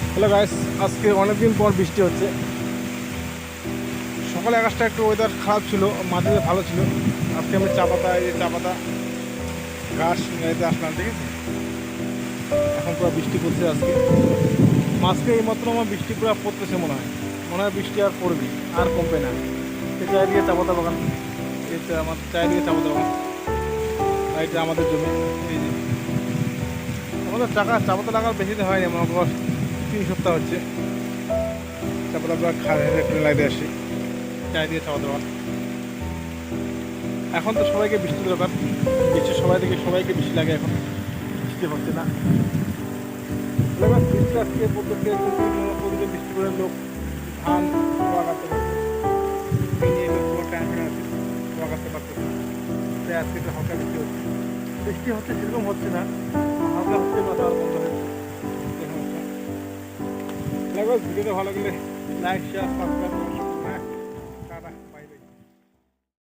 Hello guys, আজকে অনেকদিন পর বৃষ্টি হচ্ছে। সকালে আকাশটা একটু ওয়েদার খারাপ ছিল, মাঝে ভালো ছিল। আজকে আমি চা পাতা ঘাস নিতে আসলাম, ঠিক আছে। এখন পুরো বৃষ্টি পড়ছে আজকে। আজকে এই মাত্র আমার বৃষ্টি পুরো পড়তেছে, মনে হয় বৃষ্টি আর পড়বি, আর কমবে না। এই চারিদিকে চা পাতা বাগান, এটা আমার চারিদিকে চা পাতা বাগান, আর এটা আমাদের জমি। এই যে আমাদের চা পাতা লাগার বেশি দিন হয়নি, মনে করো 3 সপ্তাহ হচ্ছে। চা পাতা পুরো একটু লাগিয়ে আসি, চারিদিকে চা পাতা বাগান। এখন তো সবাইকে বৃষ্টি দরকার, সবাইকে বৃষ্টি লাগে। এখন বৃষ্টি হচ্ছে না। এবার বৃষ্টি আজকে পদ্ধতি প্রতিদিন বৃষ্টি করে লোক ধান লাগাতে পারছে, এই নিয়ে লোক পুরো টেনশনে আছে, লাগাতে পারতেছে না। তাই আজকে একটু হালকা বৃষ্টি হচ্ছে, সেরকম হচ্ছে না, হালকা হচ্ছে, বা তার বন্ধ হচ্ছে, এরকম হচ্ছে। ভিডিওটা ভালো লাগলে লাইক শেয়ার সাবস্ক্রাইব